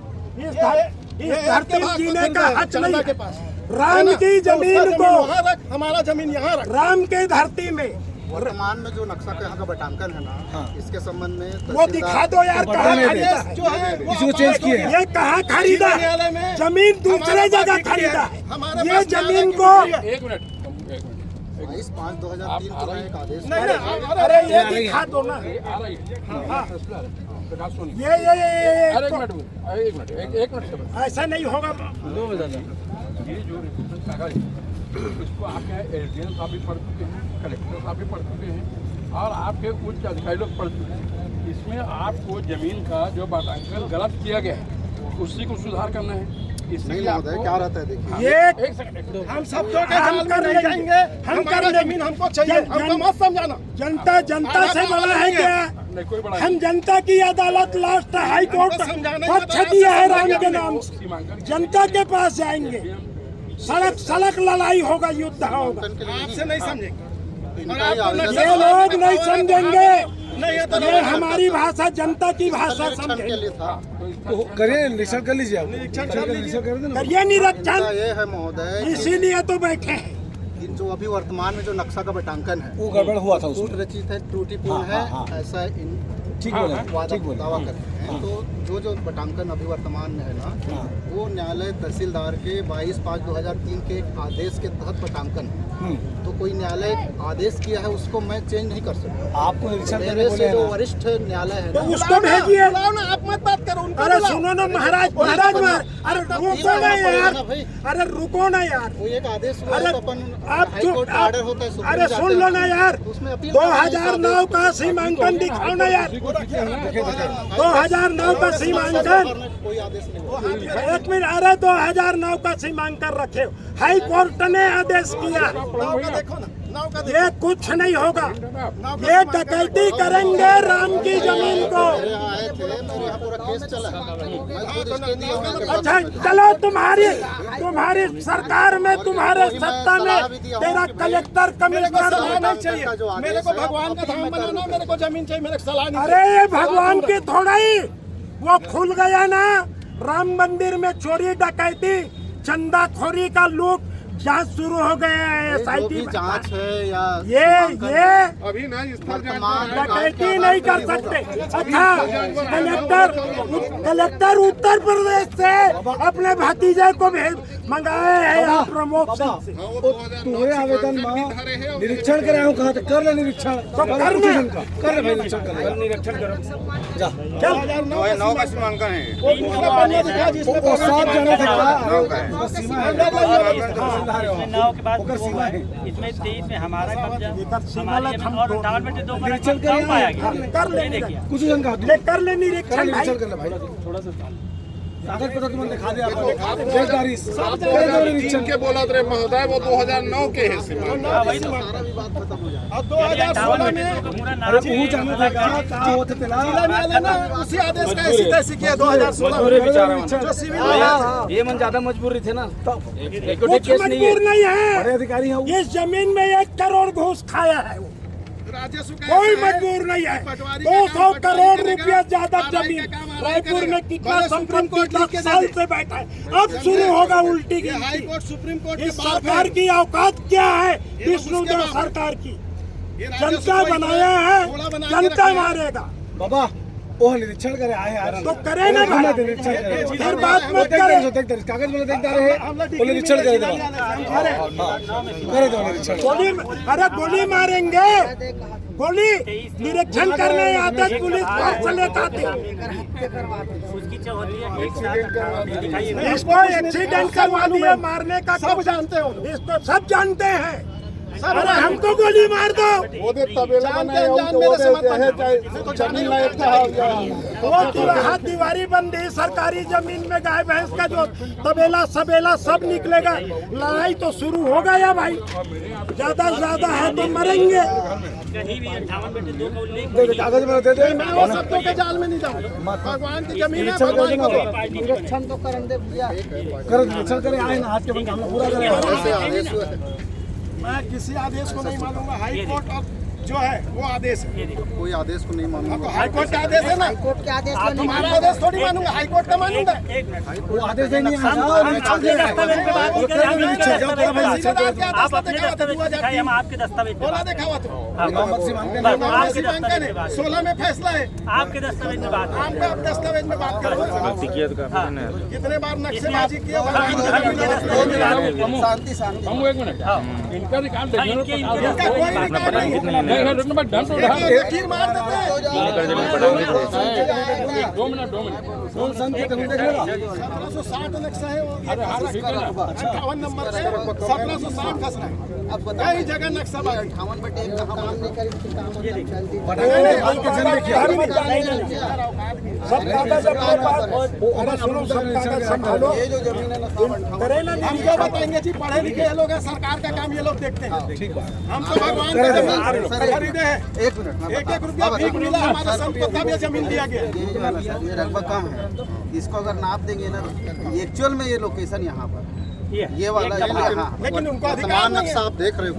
इस धरती में जीने का हक चंदा नहीं के है। पास राम की तो उसका जमीन को, वहाँ रख, हमारा जमीन यहाँ रख। राम की धरती में वर्तमान में जो नक्शा का यहाँ का बटांकन है ना, इसके संबंध में वो दिखा दो यार, कहाँ खरीदा है? जो है वो इसी को चेंज किए हैं। ये कहाँ खरीदा है? न्यायालय में जमीन दूसरे हमारे जगह पास खरीदा है। है। हमारे ये पास जमीन न्यायालय को की- 22/5/2003 को मैं एक आदेश नहीं, नहीं, अरे ये दिखा दो ना। ऐसा नहीं होगा। ये जो कागज इसको आपके एसडीएम साहब भी पढ़ चुके हैं, कलेक्टर साहब भी पढ़ चुके हैं और आपके उच्च अधिकारी लोग पढ़ चुके हैं। इसमें आपको जमीन का जो बांटांकन गलत किया गया है उसी को सुधार करना है। नहीं इसलिए महोदय, क्या रहता है देखिए, ये एक सेकंड हम शब्दों के हम जाल कर में नहीं लेंगे। जाएंगे। हम हमारा कर लेंगे। जमीन हमको चाहिए, जन- हमको मत समझाना। जनता से बड़ा है क्या? नहीं कोई बड़ा हम जनता की अदालत लास्ट हाई कोर्ट समझाने पक्ष में दिया है तो राम के नहीं। नाम से। जनता के पास जाएंगे, सड़क सड़क लड़ाई होगा, युद्ध होगा। आपसे नहीं समझेंगे। और इनका ही आपको आवेदन ये लोग नहीं समझेंगे। नहीं है तो ये हमारी भाषा जनता की भाषा निरीक्षण के समझेंगे। लिए था। तो करिए, निरीक्षण कर लीजिए आप। निरीक्षण कर देना। करिए निरीक्षण, मुद्दा ये है महोदय कि इसीलिए तो बैठे हैं। जो अभी वर्तमान में जो नक्शा का बटांकन है वो गड़बड़ हुआ था उसमें। टूट रचित है, त्रुटिपूर्ण हाँ, है, हाँ, हाँ। ऐसा इन ठीक बोला, वादा ठीक बोला। दावा करते हैं। तो जो बटांकन अभी वर्तमान में है ना, वो न्यायालय तहसीलदार के 22/5/2003 के एक आदेश के तहत बटांकन है। तो कोई न्यायालय आदेश किया है उसको मैं चेंज नहीं कर सकता। आपको निरीक्षण करने मेरे बोले से हैं जो ना। वरिष्ठ न्यायालय है तो ना, उसको भेजिए। बुलाओ ना, आप मत बात करो उनको अरे बुलाओ। सुनो ना महाराज, महाराज अरे रुको ना यार, अरे रुको ना यार। वो एक आदेश हुआ अरे है तो अपन आप हाई चुप, कोर्ट का ऑर्डर होता है, सुप्रीम अरे जाते सुन लो हैं, ना यार। उसमें अपील 2009 का सीमांकन दिखाओ ना यार। 2009 का सीमांकन, कोई आदेश नहीं हुआ। 1 मिनट। अरे 2009 का सीमांकन रखे हो, हाई कोर्ट ने आदेश किया। नाव का देखो ना, नाव का देखो। ये कुछ नहीं होगा, ये डकैती करेंगे राम की जमीन को। मेरे यहाँ आए थे, मेरे यहाँ पूरा केस चला है। मैं खुद स्टे दिया हूँ उनके अच्छा पास में। चलो, तुम्हारी सरकार में, तुम्हारे सत्ता में तेरा कलेक्टर कमिश्नर सलाह होना नहीं चाहिए। जो आदेश मेरे को है, भगवान का अपील धाम मैं बनाना, करूंगा। मेरे को जमीन चाहिए, मेरे को सलाह नहीं अरे ये भगवान की थोड़ा ही वो खुल गया ना, राम मंदिर में चोरी डकैती चंदाखोरी का लूट जांच शुरू हो गया है जो SIT भी जांच है या ये अभी ना स्थल जांच डकैती नहीं कर सकते। अच्छा, कलेक्टर उत्तर प्रदेश से अपने भतीजे को मंगाए हैं यहाँ प्रमोशन से। तुम्हें आवेदन में निरीक्षण करे कहा तो कर ले निरीक्षण, तो करने कर ले भाई निरीक्षण कर ले, निरीक्षण करो जा। 9 का सीमांकन है। वो साफ जाना था सीमा है, नाव के बाद ओकर सीमा है। इसमें 23 में हमारा कब्जा, सीमा हमारे और 58 में 2 निरीक्षण कर ले, पाया गया। कर ले देखिए कुछ जन का कर ले निरीक्षण भाई। निरीक्षण कर ले भाई, थोड़ा सा कागज पत्र तुमने दिखा दिया आपको, देशदारी करे दो निरीक्षण के बोला रे महोदय, वो 2009 के है सीमा। वही तो और 2016 में अरे पूछ जाना था कहाँ होते थे ना, जिला न्यायालय ने उसी आदेश का ऐसी तैसी किया 2016 में। जो सिविल ये मन ज्यादा मजबूरी थे ना, कुछ मजबूर नहीं है। बड़े अधिकारी हैं वो। इस जमीन में 1 करोड़ घूस खाया है वो, राजस्व कोई मजबूर नहीं है। 200 करोड़ रुपया ज्यादा जमीन रायपुर में कितना संपत्ति 10 साल से बैठा है। अब शुरू होगा उल्टी गिनती। सुप्रीम कोर्ट इस सरकार की औकात क्या है? विष्णुदेव सरकार की जनता बनाया है, जनता मारेगा। बाबा वो निरीक्षण करे आए यार, तो करे ना भाई, निरीक्षण करे, फिर बात मत करे। कागज में देख रहे वो निरीक्षण करे दो, करे दो निरीक्षण। गोली, अरे गोली मारेंगे, गोली निरीक्षण करने आते पुलिस फोर्स लेकर आते। उसकी जो होती है एक साथ इसको एक्सीडेंट करवा दिया, मारने का सब जानते हो, इसको सब जानते हैं। अरे हमको गोली मार दो, वो हाथ दीवारी बंदी सरकारी जमीन में गाय भैंस का जो तबेला सबेला सब निकलेगा। लड़ाई तो शुरू हो गया भाई, ज्यादा से ज्यादा है तो मरेंगे। कहीं भी 58 में 2 का उल्लेख कागज में दे दे, मैं वो शब्दों के जाल में नहीं जाऊँ। भगवान की जमीन है, भगवान को निरीक्षण तो करने दे भैया। कर निरीक्षण करे आए ना, आज के बंद हम लोग पूरा करें। मैं किसी आदेश को नहीं मानूंगा। हाई कोर्ट और जो है वो आदेश है, कोई आदेश को नहीं मानूंगा। हाई कोर्ट का आदेश है ना, कोर्ट के आदेश आप तुम्हारा आदेश थोड़ी मानूंगा, हाई कोर्ट का मानूंगा। वो आदेश नहीं है, निरीक्षण आप अपने दस्तावेज दिखाइए, हम आपके दस्तावेज बोला दिखावा तो आपके सीमांकन है, दस्तावेज 16 में फैसला है। आपके दस्तावेज में बात है। आप दस्तावेज में बात करो। कितने बार नक्शेबाजी किया, शांति शांति। हम एक मिनट इनका रिकॉर्ड देखिए, इनके इनका कोई रिकॉर्ड नहीं है। नहीं है रुकना बट ढंग से उठा लकीर मार देते हैं। 2 मिनट कौन संत है तुम देख लेगा। 1760 नक्शा है वो, अरे हाँ ठीक है ना, 58 नंबर से 1760 फंस रहा है। अब बताओ कई जगह नक्शाबाजी। 58/1 कहाँ मांग नहीं करी थी, कहाँ देखी। सब कागज अपने पास। अरे सुनो, सब कागज संभालो। ये जो जमीन है ना 58 करे ना, हम क्या बताएंगे जी, पढ़े लिखे लोग हैं, सरकार का काम ये लोग देखते हैं। ठीक है, हम तो भगवान का जमीन खरीदे हैं। 1 मिनट। 1-1 रुपया भीख मिला, हमारे संपत्ति में जमीन दिया गया। ये रकबा कम है, इसको अगर नाप देंगे ना, एक्चुअल में ये लोकेशन यहाँ पर ये वाला यहाँ, लेकिन उनको अधिकार वर्तमान नहीं है। नक्शा आप देख रहे हो।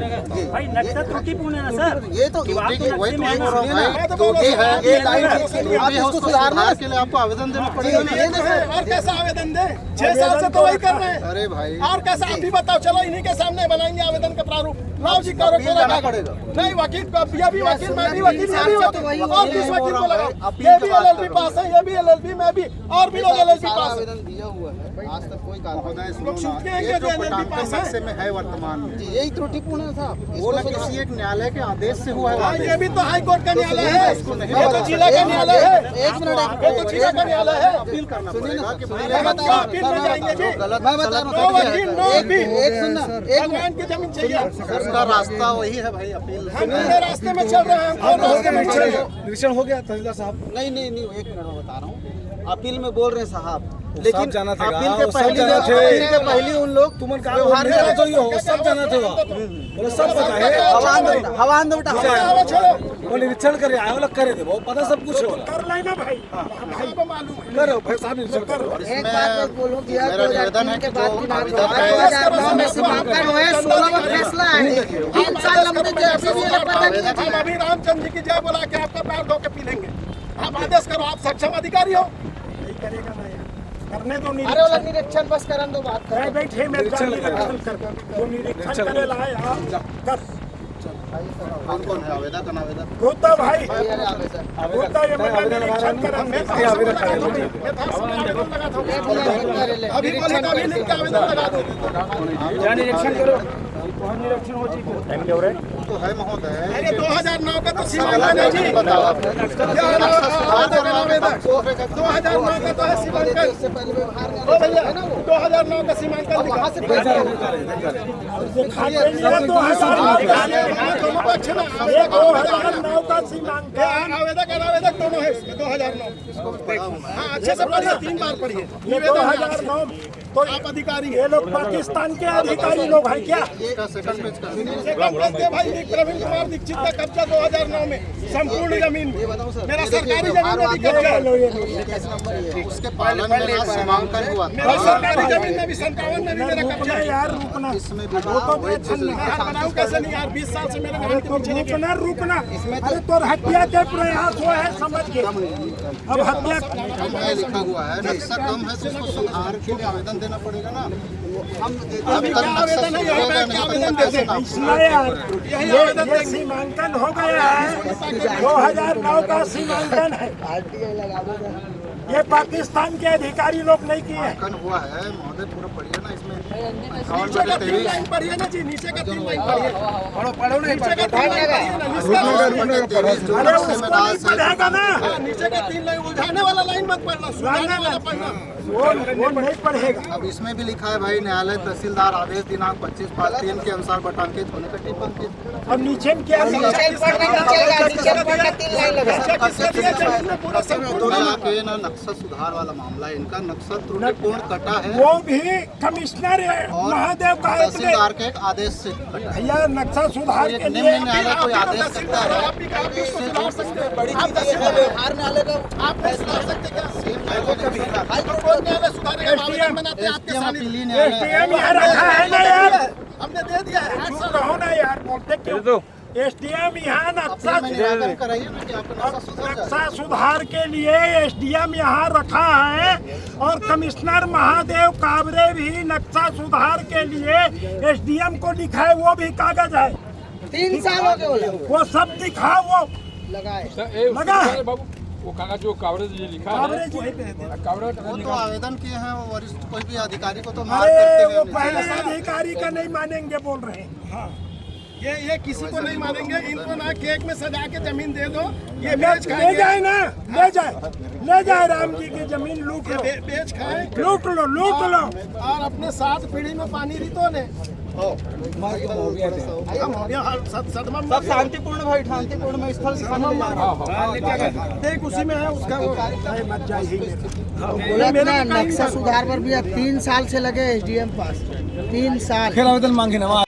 भाई नक्शा त्रुटिपूर्ण है ना सर। ये तो वही तो बोल रहा हूँ भाई, त्रुटि है, ये लाइन आप इसको सुधारने के लिए आपको आवेदन देना पड़ेगा ना। और कैसा आवेदन दे? 6 साल से तो वही कर रहे हैं। अरे भाई, और कैसा आप भी बताओ, चलो इन्हीं के सामने बनाएंगे आवेदन का प्रारूप। लाओ जी, करो, अपील करना पड़ेगा। नहीं वकील, ये भी वकील, मैं भी वकील, ये भी वकील, और किस वकील को लगाओ? अपील ये भी का बात LLB पास है, ये भी LLB, मैं भी, और भी लोग LLB सारा पास है। आवेदन दिया हुआ है, आज तक कोई कार्रवाई लोग छूट के आएंगे जो LLB पास है। में है वर्तमान में। यही त्रुटिपूर्ण है साहब, वो किसी एक न्यायालय के आदेश से हुआ हाँ, है। ये भी तो हाई कोर्ट का न्यायालय है, ये तो जिला का न्यायालय है। 1 मिनट, ये तो जिला का न्यायालय है। अपील करना पड़ेगा कि भाई हम क्यों अपील में जाएंगे जी? मैं बता रहा नो वकील, नो हूँ, अपील। एक सुनना, एक भगवान की जमीन चाहिए। उसका रास्ता वही है भाई, अपील। हम पूरे रास्ते में चल रहे हैं, हम कौन रास्ते में चल रहे हैं? निरीक्षण हो गया तहसीलदार साहब। नहीं, 1 मिनट मैं बता रहा हूँ। अपील में बोल रहे हैं साहब, लेकिन सब जाना थे, अपील वो के सब पहले जाना थे। अपील के पहले उन लोग तुमन का व्यवहार मेरा में तो ये हो, सब जाना थे वहाँ। बोले सब पता है, हवान दो बेटा। आओ, चलो, वो निरीक्षण करे आए वाला करे दे, वो पता सब कुछ है वाला। कर लेना भाई, हमको मालूम है। करो भाई साहब निरीक्षण करो। एक बात बस बोलूं कि मेरा निवेदन है कि जो आवेदन है 2009 में सीमांकन हुआ है, 16 में फैसला है। 3 साल हमने जैसे भी ये पता नहीं हम अभी रामचंद्र जी की जय बोला के आपका पैर धो के पी लेंगे। आप आदेश करो, आप सक्षम अधिकारी हो, करेगा ना यार, करने दो अरे वाला निरीक्षण बस करन दो बात नहीं बैठे मैं निरीक्षण कर जो निरीक्षण करे लाए आप कर कौन कौन है आवेदक अनावेदक गोता भाई आवेदक गोता ये मैं निरीक्षण कर अभी बोलेगा अभी लिख के आवेदन लगा दो। निरीक्षण करो वहाँ निरीक्षण हो चाहिए तो है महोदय। अरे 2009 का तो सीमांकन है जी, 2009 का तो है सीमांकन। ओ भैया 2009 का सीमांकन दिखा। दोनों पक्ष में 2009 का सीमांकन आवेदक अनावेदक दोनों है इसमें 2009। हाँ अच्छे से पढ़िए, 3 बार पढ़िए। ये 2009 तो आप अधिकारी ये लोग पाकिस्तान के अधिकारी लोग हैं क्या? सेकंड पेज का सेकंड पेज के भाई प्रवीण कुमार दीक्षित का कब्जा 2009 में संपूर्ण जमीन में, मेरा सरकारी जमीन में भी कब्जा है। उसके पालन में सीमांकन हुआ मेरा सरकारी जमीन में भी 57 में भी मेरा कब्जा है। यार रुकना, इसमें भी बनाऊं कैसे नहीं यार, 20 साल से मेरे नाम के नीचे लिखे। रुकना अरे तो हत्या के प्रयास हुआ है समझ के, अब हत्या लिखा हुआ है नक्शा कम है तो उसको सुधार के लिए आवेदन देना पड़ेगा ना। हम अभी क्या आवेदन है, यही बैठ के आवेदन देते हैं। इसलिए यार ये सीमांकन हो गया है, 2009 का सीमांकन है, ये पाकिस्तान के अधिकारी लोग नहीं किए हैं। सीमांकन हुआ है महोदय, पूरा पढ़िए ना इसमें। नीचे का 3 लाइन पढ़िए ना जी, नीचे का 3 लाइन पढ़िए। पढ़ो नहीं, नीचे का 3 लाइन पढ़िए ना। अरे उसको नहीं पढ़ेगा ना, नीचे का 3 लाइन उलझाने वाला लाइन मत पढ़ना, सुधारने वाला पढ़ना। वो नहीं पढ़ेगा। अब इसमें भी लिखा है भाई, न्यायालय तहसीलदार आदेश दिनांक 25/3 के अनुसार बटांकित होने का टिप्पणी। अब नीचे में क्या नीचे किससे दिया जमीन में पूरा संपूर्ण के ना नक्शा सुधार वाला मामला है, इनका नक्शा त्रुटिपूर्ण कटा है वो भी कमिश्नर महादेव का तहसीलदार के एक आदेश से कटा है। भैया नक्शा सुधार के निम्न लिए न्यायालय कोई आदेश करता है आप भी सुधार सकते हैं। बड़ी चीज है, हार न्यायालय का आप सुधार सकते क्या? कोई न्यायालय सुधारेगा, आवेदन बनाते हैं आपके सामने। अपीलीय न्यायालय एसडीएम यहाँ रखा है ना यार, हमने दे दिया है। चुप रहो ना यार, बोलते क्यों? एसडीएम यहाँ नक्शा निराकरण कराइए ना कि आपका नक्शा सुधर जाए। नक्शा सुधार के लिए एसडीएम यहाँ रखा है और कमिश्नर महादेव काबरे भी नक्शा सुधार के लिए एसडीएम को लिखा है, वो भी कागज है। 3 साल हो गए वो सब दिखा, वो लगाए लगा है। बाबू वो कागज जो कावरेज ये लिखा है काबरे जी पे है। कावरेज वो तो आवेदन किए हैं, वो वरिष्ठ कोई भी अधिकारी को तो मार अरे करते वो हैं। पहले अधिकारी का नहीं मानेंगे बोल रहे हैं। हाँ ये किसी को नहीं मानेंगे, इनको ना केक में सजा के जमीन दे दो, ये ले बेच खाएंगे। जाए ना, ले जाए राम जी की जमीन लूट लो, बेच खाए लूट लो और अपने 7 पीढ़ी में पानी रितो ने सदमा सब शांतिपूर्ण भाई, शांतिपूर्ण में स्थल देख उसी में है उसका वो मत जाइए। बोला ना नक्शा सुधार पर भी 3 साल से लगे एसडीएम पास, 3 साल। फिर आवेदन मांगे ना